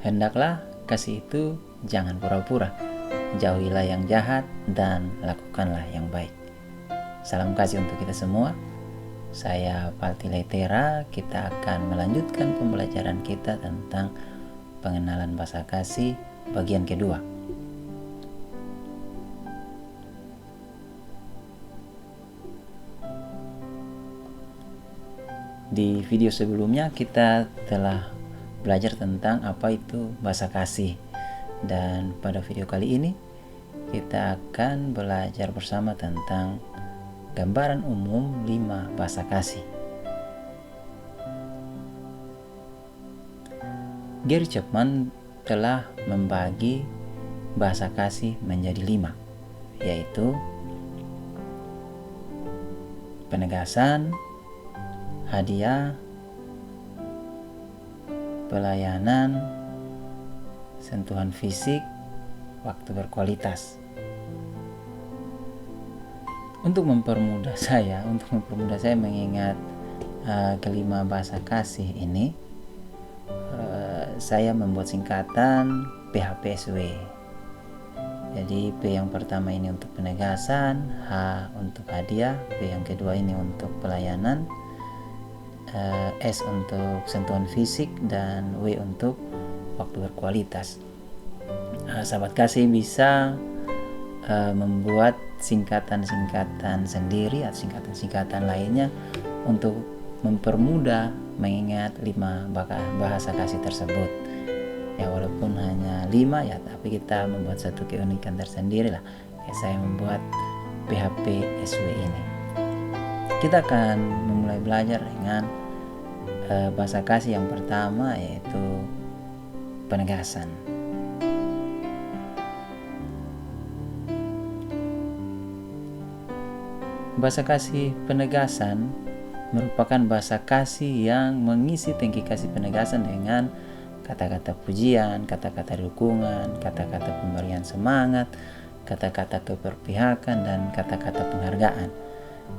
Hendaklah kasih itu jangan pura-pura. Jauhilah yang jahat dan lakukanlah yang baik. Salam kasih untuk kita semua. Saya Palti Leitera. Kita akan melanjutkan pembelajaran kita tentang pengenalan bahasa kasih bagian kedua. Di video sebelumnya kita telah belajar tentang apa itu bahasa kasih. Dan pada video kali ini kita akan belajar bersama tentang gambaran umum 5 bahasa kasih. Gary Chapman telah membagi bahasa kasih menjadi 5, yaitu penegasan, hadiah, pelayanan, sentuhan fisik, waktu berkualitas. Untuk mempermudah saya mengingat kelima bahasa kasih ini, saya membuat singkatan PHPSW. Jadi P yang pertama ini untuk penegasan, H untuk hadiah, P yang kedua ini untuk pelayanan, S untuk sentuhan fisik, dan W untuk waktu berkualitas. Sahabat kasih bisa membuat singkatan-singkatan sendiri atau singkatan-singkatan lainnya untuk mempermudah mengingat 5 bahasa kasih tersebut. Ya, walaupun hanya 5 ya, tapi kita membuat satu keunikan tersendiri lah. Saya membuat PHPSW ini. Kita akan memulai belajar dengan bahasa kasih yang pertama, yaitu penegasan. Bahasa kasih penegasan merupakan bahasa kasih yang mengisi tangki kasih penegasan dengan kata-kata pujian, kata-kata dukungan, kata-kata pemberian semangat, kata-kata keberpihakan, dan kata-kata penghargaan.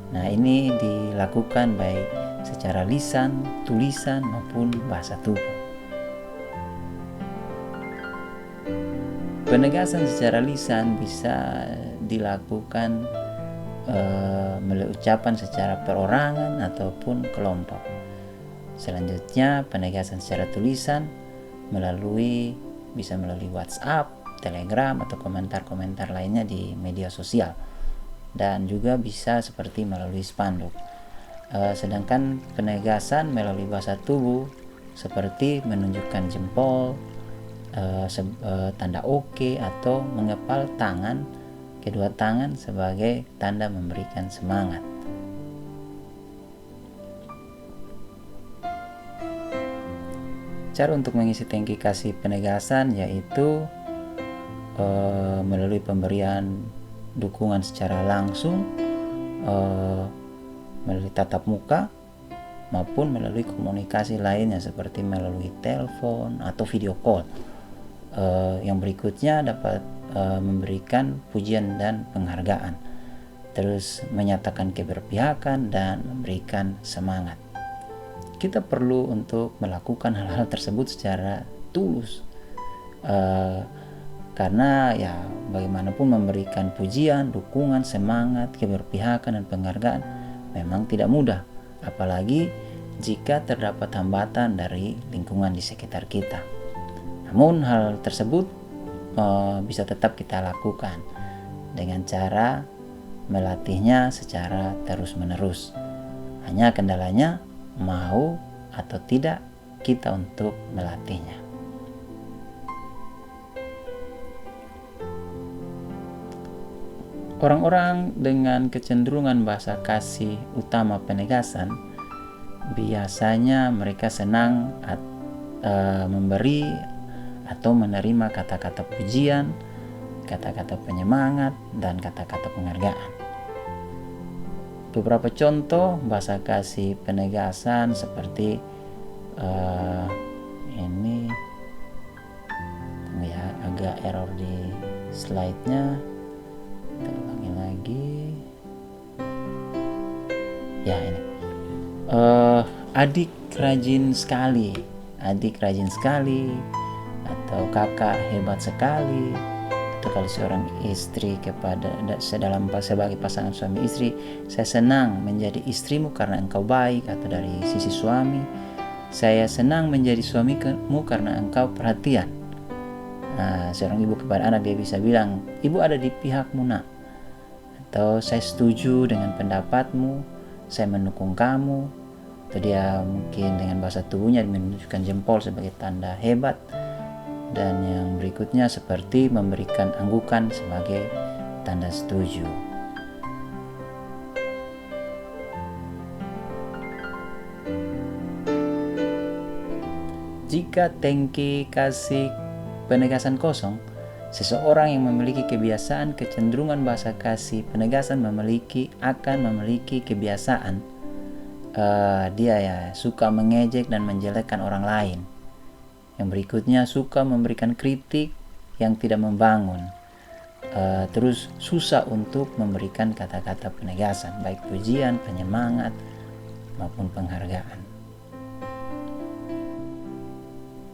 Nah, ini dilakukan baik secara lisan, tulisan, maupun bahasa tubuh. Penegasan secara lisan bisa dilakukan melalui ucapan secara perorangan ataupun kelompok. Selanjutnya, penegasan secara tulisan bisa melalui WhatsApp, Telegram, atau komentar-komentar lainnya di media sosial, dan juga bisa seperti melalui spanduk. Sedangkan penegasan melalui bahasa tubuh seperti menunjukkan jempol, tanda oke, atau mengepal kedua tangan sebagai tanda memberikan semangat. Cara untuk mengisi tangki kasih penegasan yaitu melalui pemberian dukungan secara langsung, melalui tatap muka, maupun melalui komunikasi lainnya seperti melalui telepon atau video call. Yang berikutnya dapat memberikan pujian dan penghargaan, terus menyatakan keberpihakan dan memberikan semangat. Kita perlu untuk melakukan hal-hal tersebut secara tulus, karena ya bagaimanapun memberikan pujian, dukungan, semangat, keberpihakan, dan penghargaan memang tidak mudah, apalagi jika terdapat hambatan dari lingkungan di sekitar kita. Namun hal tersebut bisa tetap kita lakukan dengan cara melatihnya secara terus-menerus. Hanya kendalanya mau atau tidak kita untuk melatihnya. Orang-orang dengan kecenderungan bahasa kasih utama penegasan biasanya mereka senang memberi atau menerima kata-kata pujian, kata-kata penyemangat, dan kata-kata penghargaan. Beberapa contoh bahasa kasih penegasan seperti ini ya, agak error di slide-nya. Kita ulangi lagi. Ya, ini. Adik rajin sekali. atau kakak hebat sekali, atau kalau seorang istri sebagai pasangan suami istri, saya senang menjadi istrimu karena engkau baik, atau dari sisi suami, saya senang menjadi suamimu karena engkau perhatian. Nah, seorang ibu kepada anak dia bisa bilang, ibu ada di pihakmu nak, atau saya setuju dengan pendapatmu, saya mendukung kamu. Atau dia mungkin dengan bahasa tubuhnya menunjukkan jempol sebagai tanda hebat. Dan yang berikutnya seperti memberikan anggukan sebagai tanda setuju. Jika tangki kasih penegasan kosong, seseorang yang memiliki kebiasaan kecenderungan bahasa kasih penegasan akan memiliki kebiasaan dia ya suka mengejek dan menjelekkan orang lain. Yang berikutnya suka memberikan kritik yang tidak membangun. Terus susah untuk memberikan kata-kata penegasan, baik pujian, penyemangat, maupun penghargaan.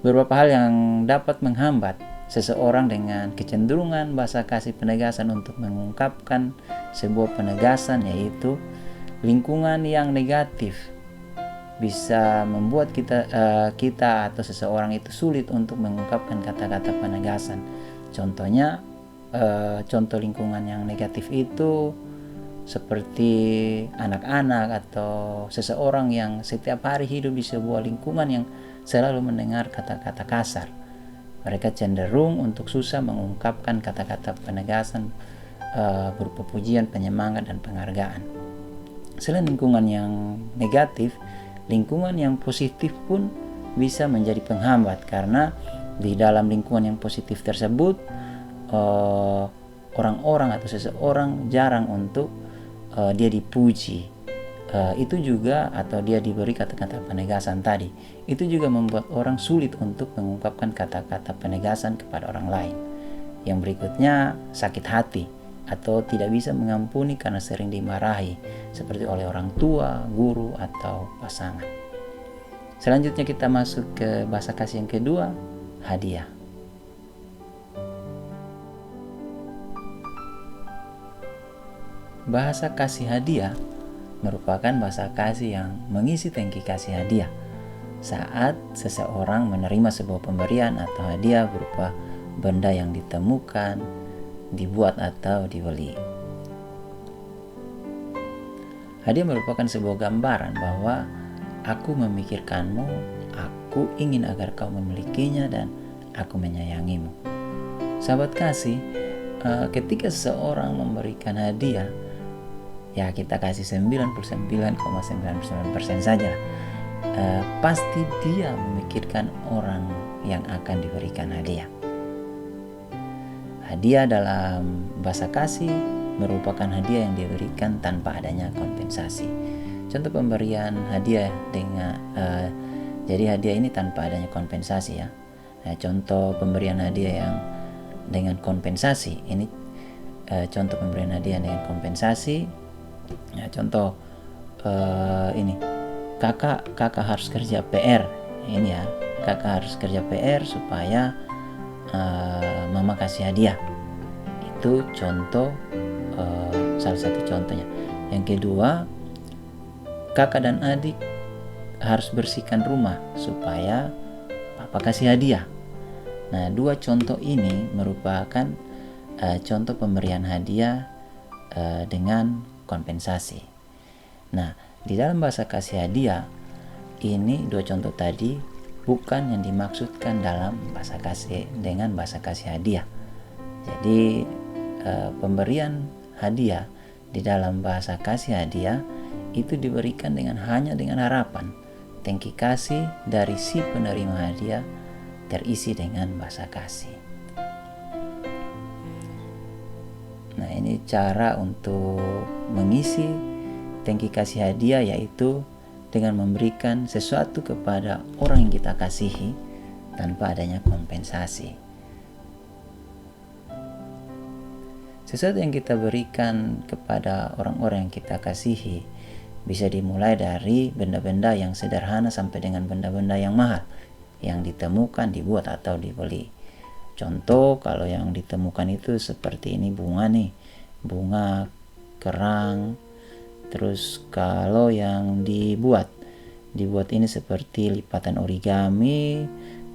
Beberapa hal yang dapat menghambat seseorang dengan kecenderungan bahasa kasih penegasan untuk mengungkapkan sebuah penegasan, yaitu lingkungan yang negatif bisa membuat kita atau seseorang itu sulit untuk mengungkapkan kata-kata penegasan. Contohnya, contoh lingkungan yang negatif itu seperti anak-anak atau seseorang yang setiap hari hidup di sebuah lingkungan yang selalu mendengar kata-kata kasar. Mereka cenderung untuk susah mengungkapkan kata-kata penegasan berupa pujian, penyemangat, dan penghargaan. Selain lingkungan yang negatif, lingkungan yang positif pun bisa menjadi penghambat, karena di dalam lingkungan yang positif tersebut orang-orang atau seseorang jarang untuk dia dipuji. Itu juga, atau dia diberi kata-kata penegasan tadi, itu juga membuat orang sulit untuk mengungkapkan kata-kata penegasan kepada orang lain. Yang berikutnya, sakit hati atau tidak bisa mengampuni karena sering dimarahi, seperti oleh orang tua, guru, atau pasangan. Selanjutnya kita masuk ke bahasa kasih yang kedua, hadiah. Bahasa kasih hadiah merupakan bahasa kasih yang mengisi tangki kasih hadiah saat seseorang menerima sebuah pemberian atau hadiah berupa benda yang ditemukan, dibuat, atau dibeli. Hadiah merupakan sebuah gambaran bahwa aku memikirkanmu, aku ingin agar kau memilikinya, dan aku menyayangimu. Sahabat kasih, ketika seseorang memberikan hadiah, ya kita kasih 99,99% saja, pasti dia memikirkan orang yang akan diberikan hadiah. Hadiah dalam bahasa kasih merupakan hadiah yang diberikan tanpa adanya kompensasi. Contoh pemberian hadiah jadi hadiah ini tanpa adanya kompensasi ya. Nah, contoh pemberian hadiah yang dengan kompensasi ini, contoh pemberian hadiah dengan kompensasi. Ya, contoh ini kakak harus kerja PR. Ini ya, kakak harus kerja PR supaya mama kasih hadiah. Itu contoh, salah satu contohnya. Yang kedua, kakak dan adik harus bersihkan rumah supaya papa kasih hadiah. Nah, dua contoh ini merupakan contoh pemberian hadiah dengan kompensasi. Nah, di dalam bahasa kasih hadiah ini, dua contoh tadi bukan yang dimaksudkan dalam bahasa kasih dengan bahasa kasih hadiah. Jadi pemberian hadiah di dalam bahasa kasih hadiah itu diberikan hanya dengan harapan tangki kasih dari si penerima hadiah terisi dengan bahasa kasih. Nah, ini cara untuk mengisi tangki kasih hadiah, yaitu dengan memberikan sesuatu kepada orang yang kita kasihi tanpa adanya kompensasi. Sesuatu yang kita berikan kepada orang-orang yang kita kasihi bisa dimulai dari benda-benda yang sederhana sampai dengan benda-benda yang mahal. yang ditemukan, dibuat atau dibeli. Contoh kalau yang ditemukan itu seperti ini, bunga nih, bunga, kerang. Terus kalau yang dibuat ini seperti lipatan origami,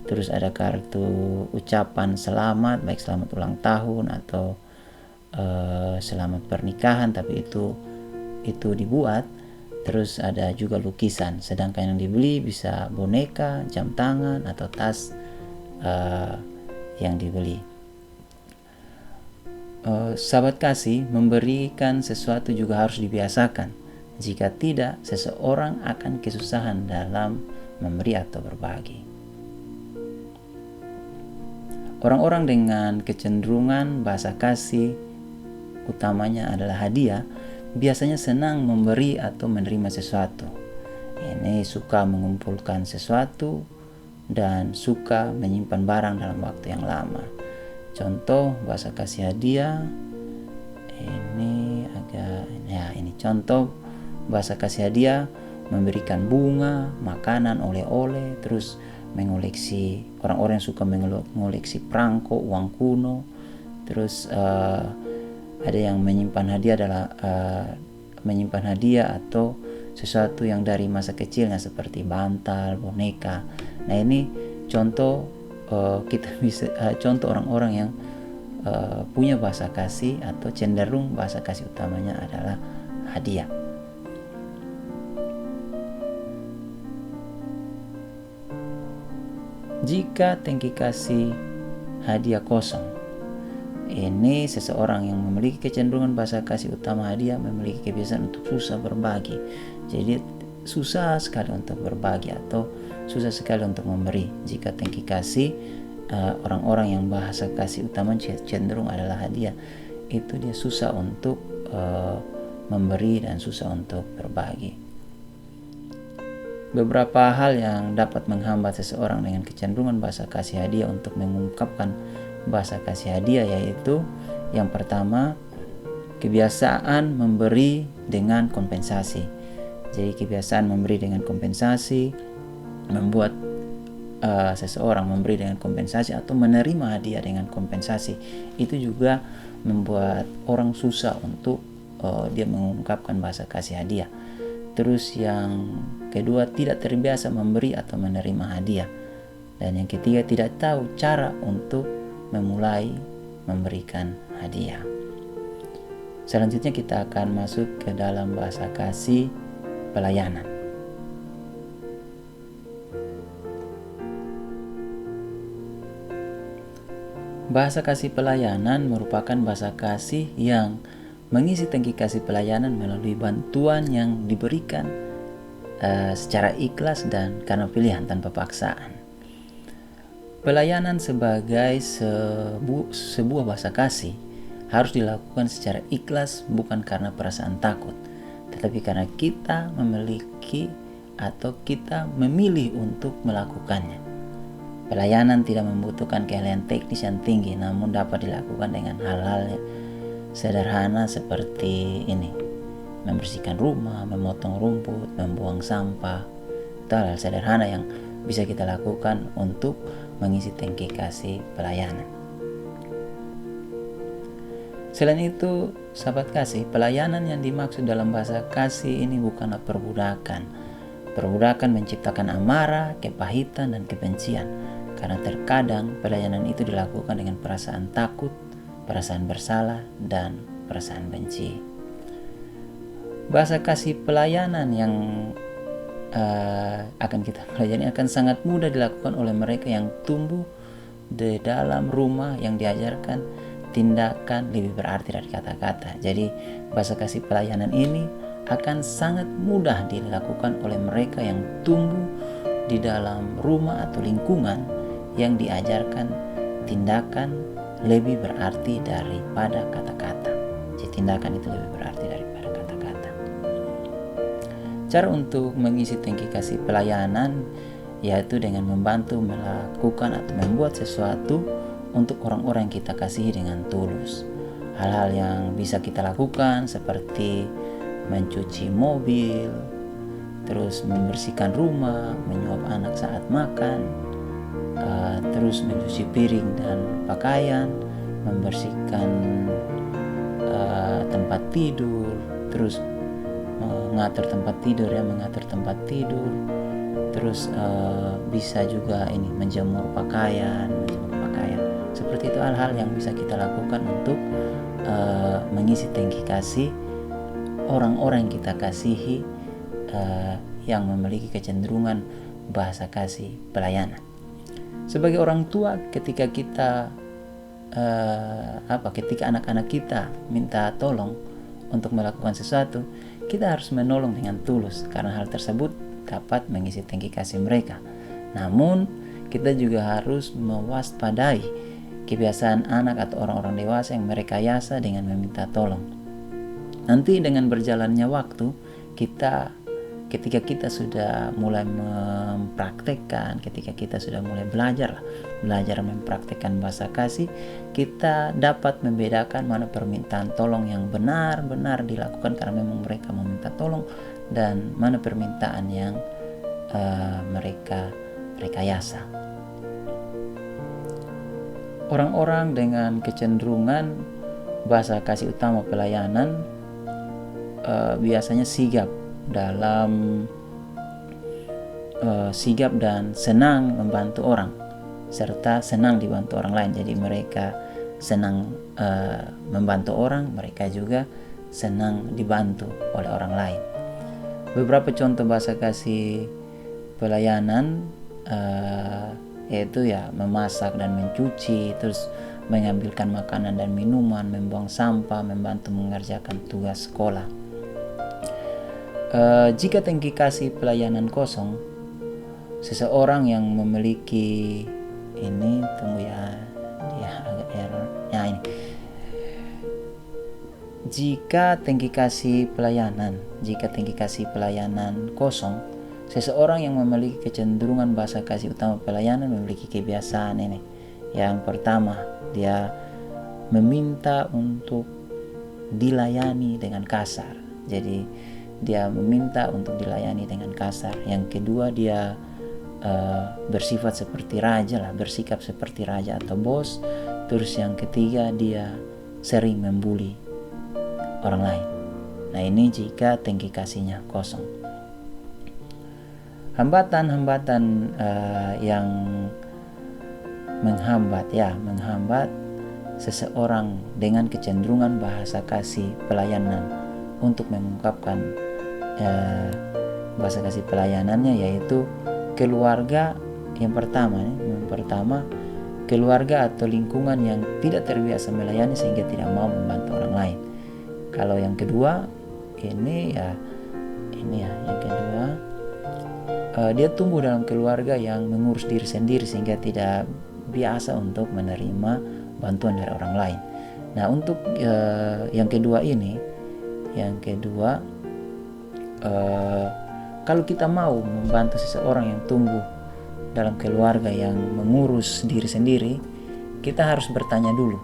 terus ada kartu ucapan selamat, baik selamat ulang tahun atau selamat pernikahan, tapi itu dibuat. Terus ada juga lukisan, sedangkan yang dibeli bisa boneka, jam tangan atau tas yang dibeli. Sahabat kasih, memberikan sesuatu juga harus dibiasakan. Jika tidak, seseorang akan kesusahan dalam memberi atau berbagi. Orang-orang dengan kecenderungan bahasa kasih utamanya adalah hadiah, biasanya senang memberi atau menerima sesuatu. Ini suka mengumpulkan sesuatu dan suka menyimpan barang dalam waktu yang lama. Contoh bahasa kasih hadiah, ini contoh bahasa kasih hadiah: memberikan bunga, makanan, oleh-oleh, terus mengoleksi. Orang-orang yang suka mengoleksi perangko, uang kuno. Terus ada yang menyimpan hadiah adalah menyimpan hadiah atau sesuatu yang dari masa kecilnya seperti bantal, boneka. Nah, ini contoh kita bisa contoh orang-orang yang punya bahasa kasih atau cenderung bahasa kasih utamanya adalah hadiah. Jika tangki kasih hadiah kosong, ini seseorang yang memiliki kecenderungan bahasa kasih utama hadiah memiliki kebiasaan untuk susah berbagi. Jadi susah sekali untuk berbagi atau susah sekali untuk memberi. Jika tangki kasih orang-orang yang bahasa kasih utama cenderung adalah hadiah, itu dia susah untuk memberi dan susah untuk berbagi. Beberapa hal yang dapat menghambat seseorang dengan kecenderungan bahasa kasih hadiah untuk mengungkapkan bahasa kasih hadiah, yaitu yang pertama, kebiasaan memberi dengan kompensasi. Jadi kebiasaan memberi dengan kompensasi membuat seseorang memberi dengan kompensasi atau menerima hadiah dengan kompensasi. Itu juga membuat orang susah untuk dia mengungkapkan bahasa kasih hadiah. Terus yang kedua, tidak terbiasa memberi atau menerima hadiah. Dan yang ketiga, tidak tahu cara untuk memulai memberikan hadiah. Selanjutnya kita akan masuk ke dalam bahasa kasih pelayanan. Bahasa kasih pelayanan merupakan bahasa kasih yang mengisi tangki kasih pelayanan melalui bantuan yang diberikan secara ikhlas dan karena pilihan tanpa paksaan. Pelayanan sebagai sebuah bahasa kasih harus dilakukan secara ikhlas, bukan karena perasaan takut, tetapi karena kita memiliki atau kita memilih untuk melakukannya. Pelayanan tidak membutuhkan keahlian teknis yang tinggi, namun dapat dilakukan dengan hal-hal sederhana seperti ini: membersihkan rumah, memotong rumput, membuang sampah. Itu hal sederhana yang bisa kita lakukan untuk mengisi tangki kasih pelayanan. Selain itu, sahabat kasih, pelayanan yang dimaksud dalam bahasa kasih ini bukanlah perbudakan. Perbudakan menciptakan amarah, kepahitan, dan kebencian, karena terkadang pelayanan itu dilakukan dengan perasaan takut, perasaan bersalah, dan perasaan benci. Bahasa kasih pelayanan yang akan kita pelajari akan sangat mudah dilakukan oleh mereka yang tumbuh di dalam rumah yang diajarkan tindakan lebih berarti dari kata-kata. Jadi bahasa kasih pelayanan ini akan sangat mudah dilakukan oleh mereka yang tumbuh di dalam rumah atau lingkungan yang diajarkan tindakan lebih berarti daripada kata-kata. Jadi tindakan itu lebih berarti daripada kata-kata. Cara untuk mengisi tangki kasih pelayanan yaitu dengan membantu melakukan atau membuat sesuatu untuk orang-orang yang kita kasihi dengan tulus. Hal-hal yang bisa kita lakukan seperti mencuci mobil, terus membersihkan rumah, menyuap anak saat makan, terus mencuci piring dan pakaian, membersihkan tempat tidur, terus mengatur tempat tidur, terus bisa juga ini menjemur pakaian. Seperti itu hal-hal yang bisa kita lakukan untuk mengisi tangki kasih orang-orang yang kita kasihi, yang memiliki kecenderungan bahasa kasih pelayanan. Sebagai orang tua, ketika kita ketika anak-anak kita minta tolong untuk melakukan sesuatu, kita harus menolong dengan tulus, karena hal tersebut dapat mengisi tangki kasih mereka. Namun kita juga harus mewaspadai kebiasaan anak atau orang-orang dewasa yang merekayasa dengan meminta tolong. Nanti dengan berjalannya waktu, ketika kita sudah mulai mempraktekkan, ketika kita sudah mulai belajar mempraktekkan bahasa kasih, kita dapat membedakan mana permintaan tolong yang benar-benar dilakukan karena memang mereka meminta tolong, dan mana permintaan yang mereka rekayasa. Orang-orang dengan kecenderungan bahasa kasih utama pelayanan biasanya sigap dan senang membantu orang, serta senang dibantu orang lain. Jadi mereka senang membantu orang, mereka juga senang dibantu oleh orang lain. Beberapa contoh bahasa kasih pelayanan yaitu memasak dan mencuci, terus mengambilkan makanan dan minuman, membuang sampah, membantu mengerjakan tugas sekolah. Jika tangki kasih pelayanan kosong, seseorang yang memiliki ini, agak error. Ini. Jika tangki kasih pelayanan kosong, seseorang yang memiliki kecenderungan bahasa kasih utama pelayanan memiliki kebiasaan ini. Yang pertama, dia meminta untuk dilayani dengan kasar. Jadi dia meminta untuk dilayani dengan kasar. Yang kedua, dia bersikap seperti raja atau bos. Terus yang ketiga, dia sering membuli orang lain. Nah, ini jika tangki kasihnya kosong. Hambatan yang menghambat seseorang dengan kecenderungan bahasa kasih pelayanan untuk mengungkapkan bahasa kasih pelayanannya, yaitu keluarga. Yang pertama, keluarga atau lingkungan yang tidak terbiasa melayani sehingga tidak mau membantu orang lain. Kalau yang kedua, dia tumbuh dalam keluarga yang mengurus diri sendiri sehingga tidak biasa untuk menerima bantuan dari orang lain. Nah, untuk yang kedua, kalau kita mau membantu seseorang yang tumbuh dalam keluarga yang mengurus diri sendiri, kita harus bertanya dulu.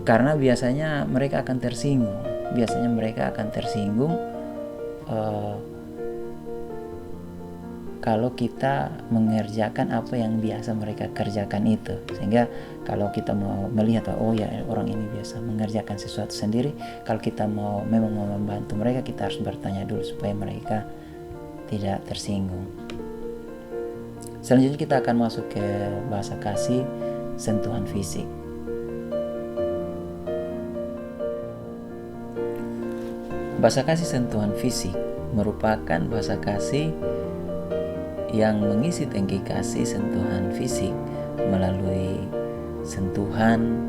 Karena biasanya mereka akan tersinggung. Kalau kita mengerjakan apa yang biasa mereka kerjakan itu. Sehingga kalau kita mau melihat orang ini biasa mengerjakan sesuatu sendiri, kalau kita memang mau membantu mereka, kita harus bertanya dulu supaya mereka tidak tersinggung. Selanjutnya kita akan masuk ke bahasa kasih sentuhan fisik. Bahasa kasih sentuhan fisik merupakan bahasa kasih yang mengisi tangki kasih sentuhan fisik melalui sentuhan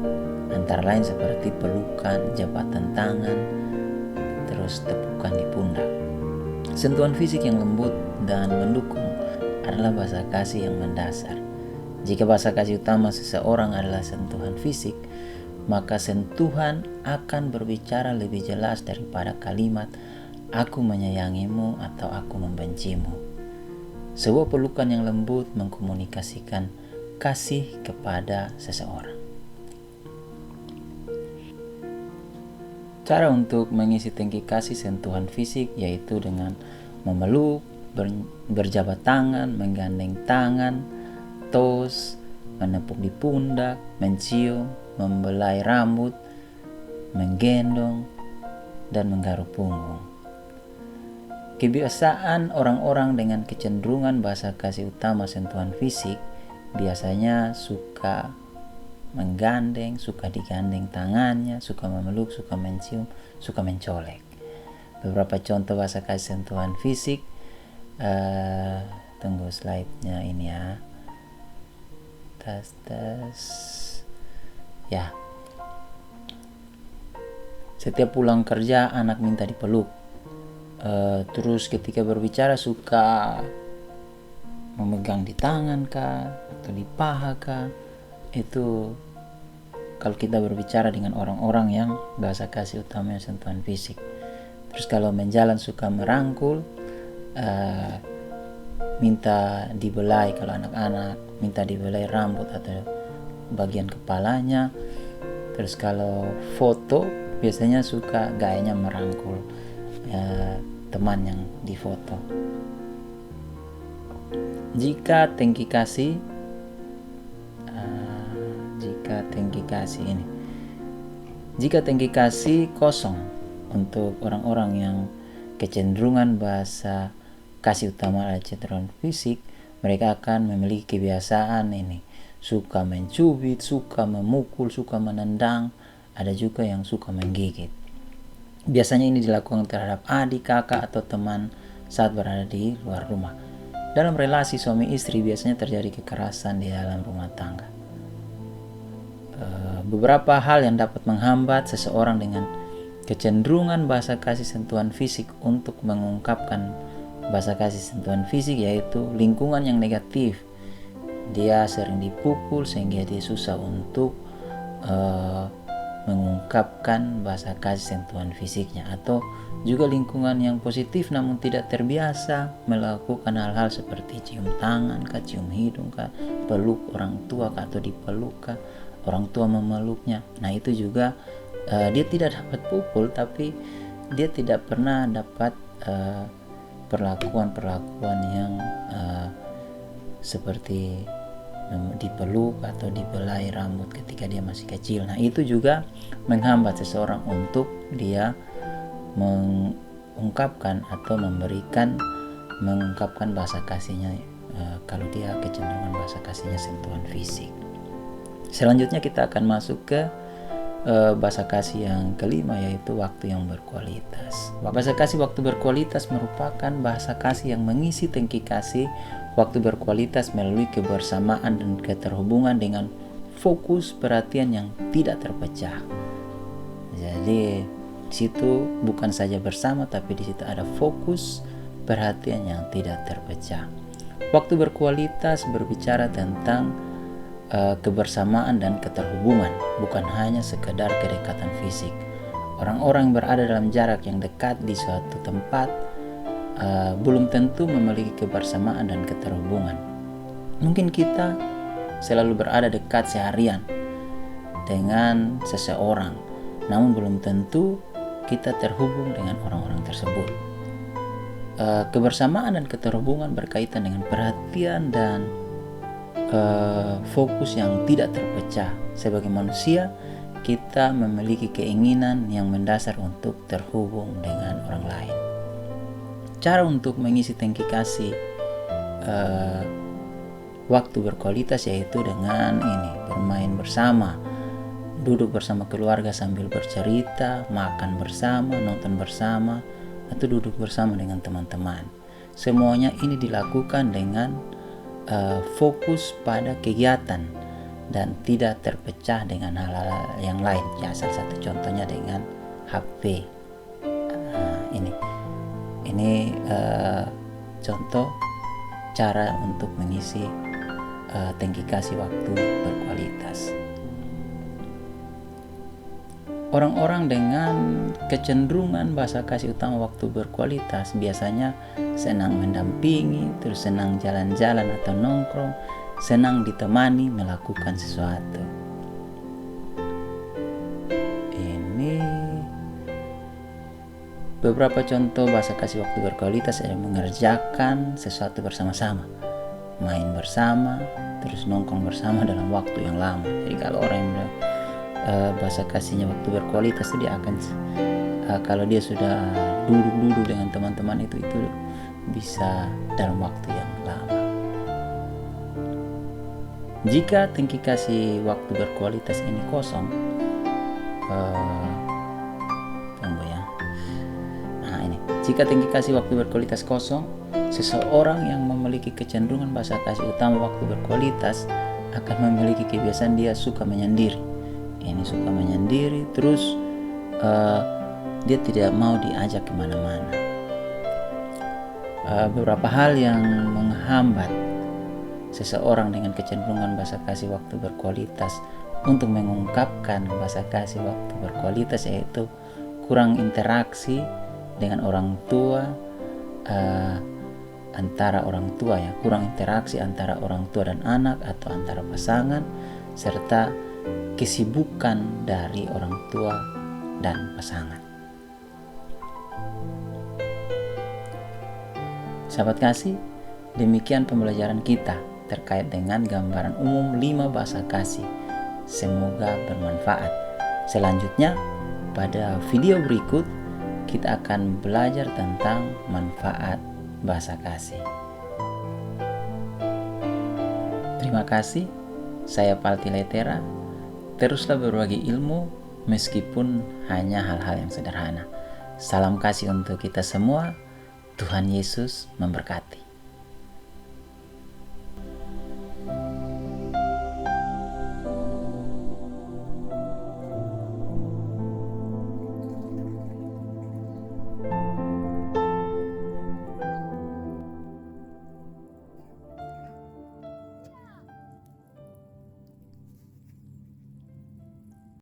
antara lain seperti pelukan, jabatan tangan, terus tepukan di pundak. Sentuhan fisik yang lembut dan mendukung adalah bahasa kasih yang mendasar. Jika bahasa kasih utama seseorang adalah sentuhan fisik, maka sentuhan akan berbicara lebih jelas daripada kalimat "aku menyayangimu" atau "aku membencimu". Sebuah pelukan yang lembut mengkomunikasikan kasih kepada seseorang. Cara untuk mengisi tangki kasih sentuhan fisik yaitu dengan memeluk, berjabat tangan, menggandeng tangan, tos, menepuk di pundak, mencium, membelai rambut, menggendong, dan menggaruk punggung. Kebiasaan orang-orang dengan kecenderungan bahasa kasih utama sentuhan fisik biasanya suka menggandeng, suka digandeng tangannya, suka memeluk, suka mencium, suka mencolek. Beberapa contoh bahasa kasih sentuhan fisik, tunggu slide-nya ini ya. Tes. Ya. Setiap pulang kerja anak minta dipeluk. Terus ketika berbicara suka memegang di tangan kah atau di paha kah. Itu kalau kita berbicara dengan orang-orang yang bahasa kasih utamanya sentuhan fisik. Terus kalau menjalan suka merangkul, minta dibelai. Kalau anak-anak minta dibelai rambut atau bagian kepalanya. Terus kalau foto biasanya suka gayanya merangkul teman yang difoto. Jika tangki kasih kosong untuk orang-orang yang kecenderungan bahasa kasih utama adalah cenderungan fisik, mereka akan memiliki kebiasaan ini, suka mencubit, suka memukul, suka menendang, ada juga yang suka menggigit. Biasanya ini dilakukan terhadap adik, kakak, atau teman saat berada di luar rumah. Dalam relasi suami istri biasanya terjadi kekerasan di dalam rumah tangga. Beberapa hal yang dapat menghambat seseorang dengan kecenderungan bahasa kasih sentuhan fisik untuk mengungkapkan bahasa kasih sentuhan fisik, yaitu lingkungan yang negatif. Dia sering dipukul sehingga dia susah untuk mengungkapkan bahasa kasih sentuhan fisiknya, atau juga lingkungan yang positif namun tidak terbiasa melakukan hal-hal seperti cium tangan kah, cium hidung kah, peluk orang tua kah, atau dipeluk kah, orang tua memeluknya. Nah itu juga dia tidak dapat pukul, tapi dia tidak pernah dapat perlakuan yang seperti dipeluk atau dibelai rambut ketika dia masih kecil. Nah itu juga menghambat seseorang untuk dia mengungkapkan atau mengungkapkan bahasa kasihnya kalau dia kecenderungan bahasa kasihnya sentuhan fisik. Selanjutnya kita akan masuk ke bahasa kasih yang kelima, yaitu waktu yang berkualitas. Bahasa kasih waktu berkualitas merupakan bahasa kasih yang mengisi tangki kasih waktu berkualitas melalui kebersamaan dan keterhubungan dengan fokus perhatian yang tidak terpecah. Jadi di situ bukan saja bersama, tapi di situ ada fokus perhatian yang tidak terpecah. Waktu berkualitas berbicara tentang kebersamaan dan keterhubungan, bukan hanya sekedar kedekatan fisik. Orang-orang yang berada dalam jarak yang dekat di suatu tempat belum tentu memiliki kebersamaan dan keterhubungan. Mungkin kita selalu berada dekat seharian dengan seseorang, namun belum tentu kita terhubung dengan orang-orang tersebut. Kebersamaan dan keterhubungan berkaitan dengan perhatian dan fokus yang tidak terpecah. Sebagai manusia, kita memiliki keinginan yang mendasar untuk terhubung dengan orang lain. Cara untuk mengisi tangki kasih waktu berkualitas yaitu dengan bermain bersama, duduk bersama keluarga sambil bercerita, makan bersama, nonton bersama, atau duduk bersama dengan teman-teman. Semuanya ini dilakukan dengan fokus pada kegiatan dan tidak terpecah dengan hal-hal yang lain. Ya, salah satu contohnya dengan HP. Ini contoh cara untuk mengisi tangki kasih waktu berkualitas. Orang-orang dengan kecenderungan bahasa kasih utama waktu berkualitas biasanya senang mendampingi, terus senang jalan-jalan atau nongkrong, senang ditemani melakukan sesuatu. Beberapa contoh bahasa kasih waktu berkualitas adalah mengerjakan sesuatu bersama-sama, main bersama, terus nongkrong bersama dalam waktu yang lama. Jadi kalau orang yang bahasa kasihnya waktu berkualitas itu dia akan kalau dia sudah duduk dengan teman-teman itu bisa dalam waktu yang lama. Jika tangki kasih waktu berkualitas ini kosong, jika tangki kasih waktu berkualitas kosong, seseorang yang memiliki kecenderungan bahasa kasih utama waktu berkualitas akan memiliki kebiasaan dia suka menyendiri. Ini suka menyendiri, terus dia tidak mau diajak kemana-mana. Beberapa hal yang menghambat seseorang dengan kecenderungan bahasa kasih waktu berkualitas untuk mengungkapkan bahasa kasih waktu berkualitas yaitu kurang interaksi dengan orang tua, antara orang tua ya, kurang interaksi antara orang tua dan anak atau antara pasangan, serta kesibukan dari orang tua dan pasangan. Sahabat kasih, demikian pembelajaran kita terkait dengan gambaran umum 5 bahasa kasih. Semoga bermanfaat. Selanjutnya, pada video berikut kita akan belajar tentang manfaat bahasa kasih. Terima kasih. Saya Palti Letera. Teruslah berbagi ilmu meskipun hanya hal-hal yang sederhana. Salam kasih untuk kita semua. Tuhan Yesus memberkati.